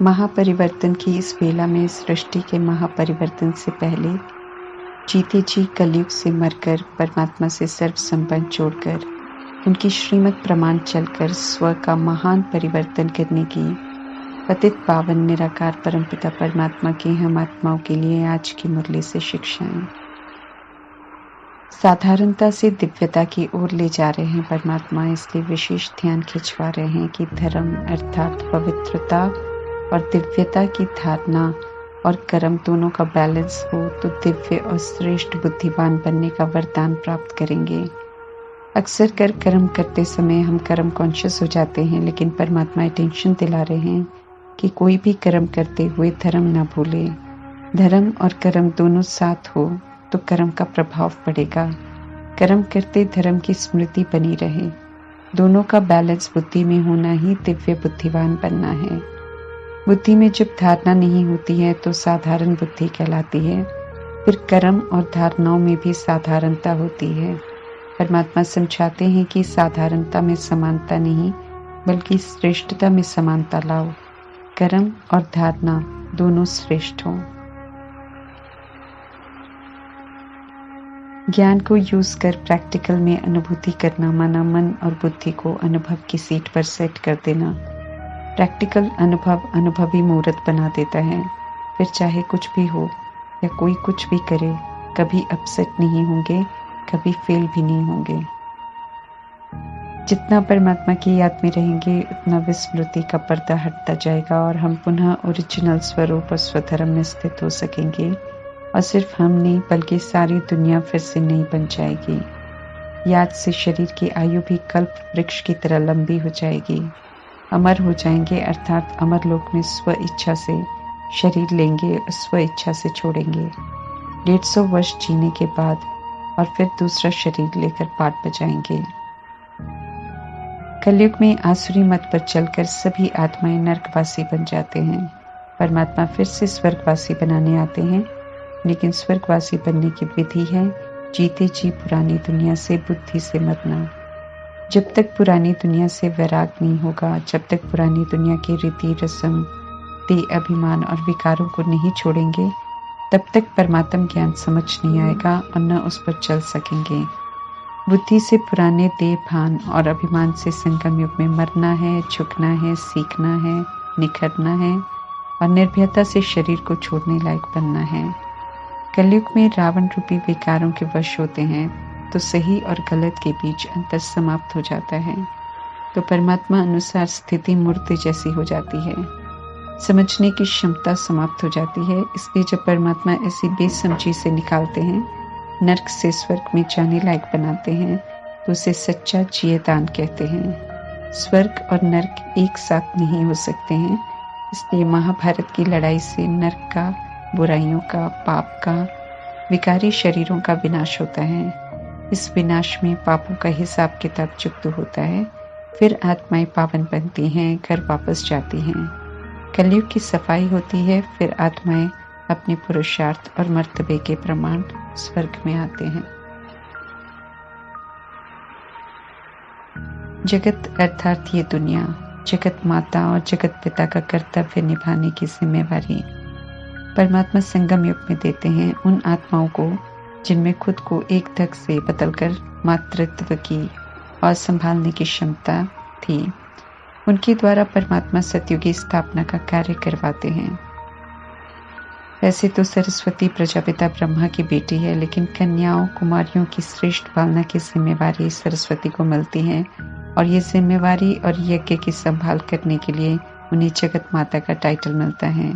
महापरिवर्तन की इस बेला में सृष्टि के महापरिवर्तन से पहले जीते जी कलयुग से मरकर परमात्मा से सर्व संबंध जोड़कर उनकी श्रीमत प्रमाण चलकर स्व का महान परिवर्तन करने की पतित पावन निराकार परमपिता परमात्मा के हम आत्माओं के लिए आज की मुरली से शिक्षाएं। साधारणता से दिव्यता की ओर ले जा रहे हैं परमात्मा, इसलिए विशेष ध्यान खिंचवा रहे हैं कि धर्म अर्थात पवित्रता और दिव्यता की धारणा और कर्म दोनों का बैलेंस हो तो दिव्य और श्रेष्ठ बुद्धिमान बनने का वरदान प्राप्त करेंगे। अक्सर कर्म करते समय हम कर्म कॉन्शियस हो जाते हैं, लेकिन परमात्मा अटेंशन दिला रहे हैं कि कोई भी कर्म करते हुए धर्म न भूले। धर्म और कर्म दोनों साथ हो तो कर्म का प्रभाव पड़ेगा। कर्म करते धर्म की स्मृति बनी रहे। दोनों का बैलेंस बुद्धि में होना ही दिव्य बुद्धिवान बनना है। बुद्धि में जब धारणा नहीं होती है तो साधारण बुद्धि कहलाती है। फिर कर्म और धारणाओं में भी साधारणता होती है। परमात्मा समझाते हैं कि साधारणता में समानता नहीं बल्कि श्रेष्ठता में समानता लाओ। कर्म और धारणा दोनों श्रेष्ठ हों। ज्ञान को यूज कर प्रैक्टिकल में अनुभूति करना माना मन और बुद्धि को अनुभव की सीट पर सेट कर देना। प्रैक्टिकल अनुभव अनुभवी मूर्त बना देता है। फिर चाहे कुछ भी हो या कोई कुछ भी करे, कभी अपसेट नहीं होंगे, कभी फेल भी नहीं होंगे। जितना परमात्मा की याद में रहेंगे उतना विस्मृति का पर्दा हटता जाएगा और हम पुनः ओरिजिनल स्वरूप और स्वधर्म में स्थित हो सकेंगे। और सिर्फ हम नहीं बल्कि सारी दुनिया फिर से नई बन जाएगी। याद से शरीर की आयु भी कल्प वृक्ष की तरह लंबी हो जाएगी। अमर हो जाएंगे अर्थात अमर लोक में स्व इच्छा से शरीर लेंगे और स्व इच्छा से छोड़ेंगे। 150 वर्ष जीने के बाद और फिर दूसरा शरीर लेकर पाठ बजाएंगे। कलयुग में आसुरी मत पर चलकर सभी आत्माएं नरकवासी बन जाते हैं। परमात्मा फिर से स्वर्गवासी बनाने आते हैं, लेकिन स्वर्गवासी बनने की विधि है जीते जी पुरानी दुनिया से बुद्धि से मरना। जब तक पुरानी दुनिया से वैराग नहीं होगा, जब तक पुरानी दुनिया की रीति रस्म देह अभिमान और विकारों को नहीं छोड़ेंगे, तब तक परमात्म ज्ञान समझ नहीं आएगा और न उस पर चल सकेंगे। बुद्धि से पुराने देह भान और अभिमान से संगम युग में मरना है, झुकना है, सीखना है, निखरना है और निर्भयता से शरीर को छोड़ने लायक बनना है। कलयुग में रावण रूपी विकारों के वश होते हैं तो सही और गलत के बीच अंतर समाप्त हो जाता है, तो परमात्मा अनुसार स्थिति मूर्ति जैसी हो जाती है। समझने की क्षमता समाप्त हो जाती है। इसलिए जब परमात्मा ऐसी बेसमझी से निकालते हैं, नरक से स्वर्ग में जाने लायक बनाते हैं, तो उसे सच्चा जियेदान कहते हैं। स्वर्ग और नरक एक साथ नहीं हो सकते हैं। इसलिए महाभारत की लड़ाई से नरक का, बुराइयों का, पाप का, विकारी शरीरों का विनाश होता है। इस विनाश में पापों का हिसाब किताब चुकता होता है। फिर आत्माएं पावन बनती हैं, घर वापस जाती हैं। कलयुग की सफाई होती है, फिर आत्माएं अपने पुरुषार्थ और मर्तबे के प्रमाण स्वर्ग में आते हैं। जगत अर्थात ये दुनिया, जगत माता और जगत पिता का कर्तव्य निभाने की जिम्मेवारी परमात्मा संगम युग में देते हैं उन आत्माओं को जिनमें खुद को एक धक से बदलकर मातृत्व की और संभालने की क्षमता थी। उनके द्वारा परमात्मा सतयुग की स्थापना का कार्य करवाते हैं। वैसे तो सरस्वती प्रजापिता ब्रह्मा की बेटी है, लेकिन कन्याओं कुमारियों की श्रेष्ठ पालना की जिम्मेवारी सरस्वती को मिलती है और ये जिम्मेवारी और यज्ञ की संभाल करने के लिए उन्हें जगत माता का टाइटल मिलता है।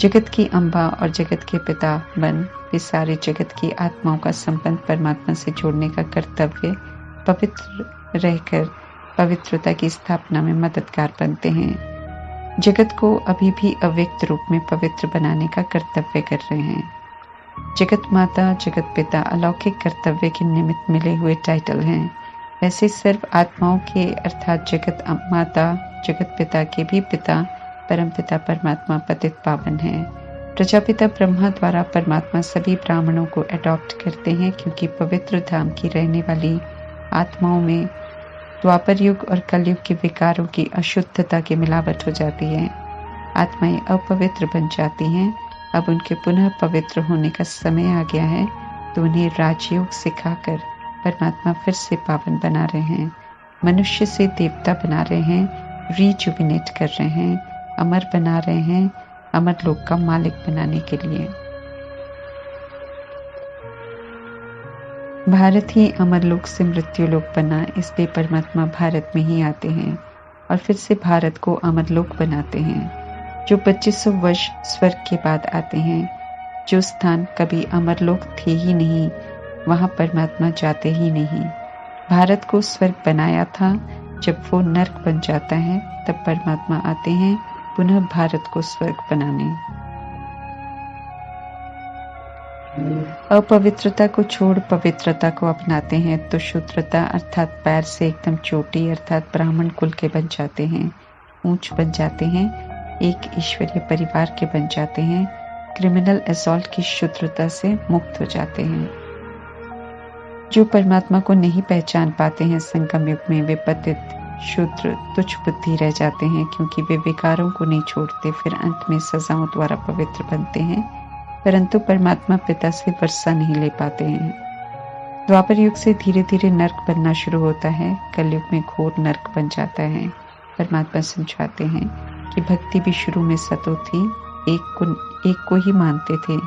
जगत की अम्बा और जगत के पिता बन वे सारे जगत की आत्माओं का संबंध परमात्मा से जोड़ने का कर्तव्य पवित्र रहकर पवित्रता की स्थापना में मददगार बनते हैं। जगत को अभी भी अव्यक्त रूप में पवित्र बनाने का कर्तव्य कर रहे हैं। जगत माता जगत पिता अलौकिक कर्तव्य के निमित्त मिले हुए टाइटल हैं। वैसे सर्व आत्माओं के अर्थात जगत माता जगत पिता के भी पिता परमपिता परमात्मा पतित पावन है। प्रजापिता ब्रह्मा द्वारा परमात्मा सभी ब्राह्मणों को अडॉप्ट करते हैं, क्योंकि पवित्र धाम की रहने वाली आत्माओं में द्वापर युग और कलयुग के विकारों की अशुद्धता की मिलावट हो जाती है। आत्माएं अपवित्र बन जाती हैं। अब उनके पुनः पवित्र होने का समय आ गया है, तो उन्हें राजयोग सिखाकर परमात्मा फिर से पावन बना रहे हैं, मनुष्य से देवता बना रहे हैं, रीजुविनेट कर रहे हैं, अमर बना रहे हैं, अमर लोक का मालिक बनाने के लिए। भारत ही अमर लोक से मृत्यु लोक बना, इसलिए परमात्मा भारत में ही आते हैं और फिर से भारत को अमर लोक बनाते हैं, जो 2500 वर्ष स्वर्ग के बाद आते हैं। जो स्थान कभी अमर लोक थे ही नहीं, वहां परमात्मा जाते ही नहीं। भारत को स्वर्ग बनाया था, जब वो नर्क बन जाता है तब परमात्मा आते हैं पुनः भारत को स्वर्ग बनाने। अपवित्रता को छोड़ पवित्रता को अपनाते हैं तो शूद्रता अर्थात पैर से एकदम चोटी अर्थात ब्राह्मण कुल के बन जाते हैं, ऊंच बन जाते हैं, एक ईश्वरीय परिवार के बन जाते हैं, क्रिमिनल असॉल्ट की शूद्रता से मुक्त हो जाते हैं। जो परमात्मा को नहीं पहचान पाते हैं संगम युग में, वे पतित, शूद्र, तुच्छ बुद्धि रह जाते हैं, क्योंकि वे विकारों को नहीं छोड़ते, फिर अंत में सजाओं द्वारा पवित्र बनते हैं, परंतु परमात्मा पिता से वर्षा नहीं ले पाते हैं। द्वापर युग से धीरे धीरे नर्क बनना शुरू होता है, कलयुग में घोर नर्क बन जाता है। परमात्मा समझाते हैं कि भक्ति भी शुरू में सतो थी, एक को ही मानते थे।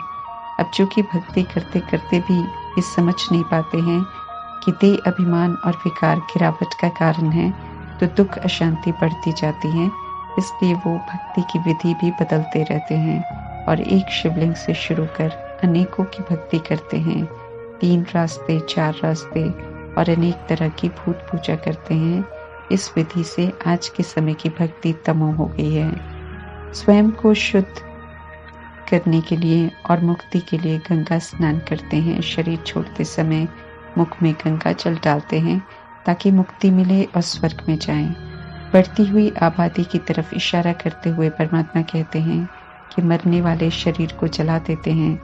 अब चूंकि भक्ति करते करते भी ये समझ नहीं पाते हैं कि देह अभिमान और विकार गिरावट का कारण है, तो दुख अशांति बढ़ती जाती है, इसलिए वो भक्ति की विधि भी बदलते रहते हैं और एक शिवलिंग से शुरू कर अनेकों की भक्ति करते हैं। 3 रास्ते, 4 रास्ते और अनेक तरह की भूत पूजा करते हैं। इस विधि से आज के समय की भक्ति तमो हो गई है। स्वयं को शुद्ध करने के लिए और मुक्ति के लिए गंगा स्नान करते हैं। शरीर छोड़ते समय मुख में गंगा जल डालते हैं ताकि मुक्ति मिले और स्वर्ग में जाएं। बढ़ती हुई आबादी की तरफ इशारा करते हुए परमात्मा कहते हैं कि मरने वाले शरीर को जला देते हैं,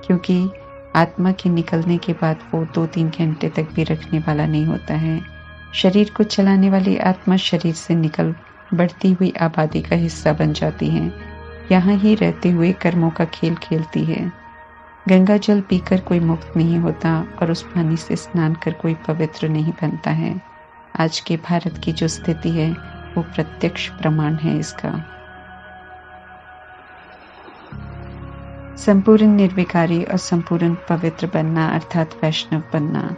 क्योंकि आत्मा के निकलने के बाद वो 2-3 घंटे तक भी रखने वाला नहीं होता है। शरीर को चलाने वाली आत्मा शरीर से निकल बढ़ती हुई आबादी का हिस्सा बन जाती है, यहाँ ही रहते हुए कर्मों का खेल खेलती है। गंगा जल पीकर कोई मुक्त नहीं होता और उस पानी से स्नान कर कोई पवित्र नहीं बनता है। आज के भारत की जो स्थिति है वो प्रत्यक्ष प्रमाण है इसका। संपूर्ण निर्विकारी और संपूर्ण पवित्र बनना अर्थात वैष्णव बनना।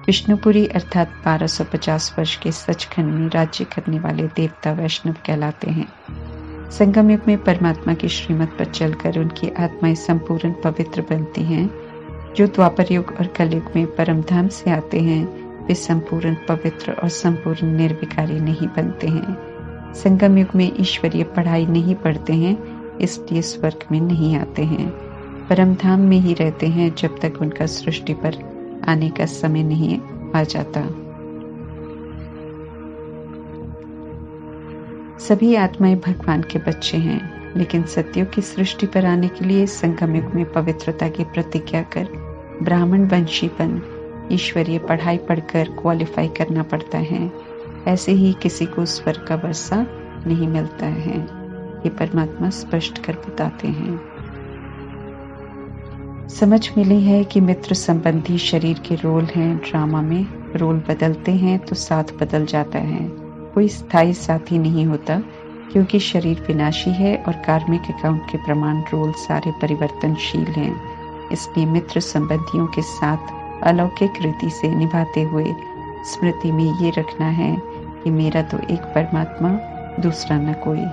विष्णुपुरी अर्थात 1250 वर्ष के सचखंड में राज्य करने वाले देवता वैष्णव कहलाते हैं। संगम युग में परमात्मा की श्रीमत पर चलकर उनकी आत्माएं संपूर्ण पवित्र बनती हैं। जो द्वापर युग और कलयुग में परमधाम से आते हैं वे संपूर्ण पवित्र और संपूर्ण निर्विकारी नहीं बनते हैं। संगम युग में ईश्वरीय पढ़ाई नहीं पढ़ते हैं, इसलिए स्वर्ग में नहीं आते हैं, परमधाम में ही रहते हैं जब तक उनका सृष्टि पर आने का समय नहीं आ जाता। सभी आत्माएं भगवान के बच्चे हैं, लेकिन सत्यों की सृष्टि पर आने के लिए संगम युग में पवित्रता की प्रतिज्ञा कर ब्राह्मण वंशीपन ईश्वरीय पढ़ाई पढ़कर क्वालिफाई करना पड़ता है। ऐसे ही किसी को स्वर्ग का वर्षा नहीं मिलता है, ये परमात्मा स्पष्ट कर बताते हैं। समझ मिली है कि मित्र संबंधी शरीर के रोल हैं। ड्रामा में रोल बदलते हैं तो साथ बदल जाता है। कोई स्थायी साथी नहीं होता, क्योंकि शरीर विनाशी है और कार्मिक अकाउंट के प्रमाण रोल सारे परिवर्तनशील हैं। इसलिए मित्र संबंधियों के साथ अलौकिक रीति से निभाते हुए स्मृति में ये रखना है कि मेरा तो एक परमात्मा, दूसरा न कोई।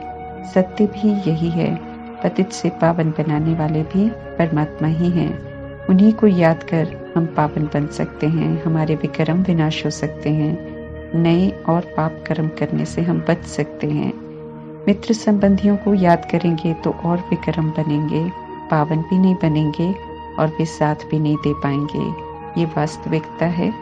सत्य भी यही है, पतित से पावन बनाने वाले भी परमात्मा ही हैं। उन्हीं को याद कर हम पावन बन सकते हैं, हमारे विकर्म विनाश हो सकते हैं, नए और पाप कर्म करने से हम बच सकते हैं। मित्र संबंधियों को याद करेंगे तो और विकर्म बनेंगे, पावन भी नहीं बनेंगे और वे साथ भी नहीं दे पाएंगे। ये वास्तविकता है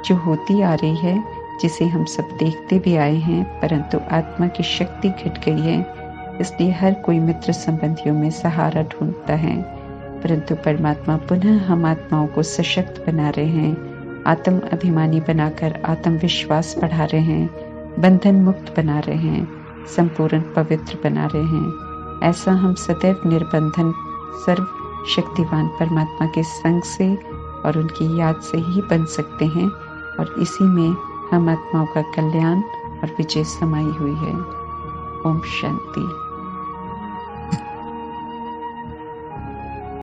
जो होती आ रही है, जिसे हम सब देखते भी आए हैं, परंतु आत्मा की शक्ति घट गई है, इसलिए हर कोई मित्र संबंधियों में सहारा ढूंढता है। परंतु परमात्मा पुनः हम आत्माओं को सशक्त बना रहे हैं, आत्म अभिमानी बनाकर आत्मविश्वास बढ़ा रहे हैं, बंधन मुक्त बना रहे हैं, संपूर्ण पवित्र बना रहे हैं। ऐसा हम सदैव निर्बंधन सर्व शक्तिवान परमात्मा के संग से और उनकी याद से ही बन सकते हैं, और इसी में हम आत्माओं का कल्याण और विजय समाई हुई है। ओम शांति।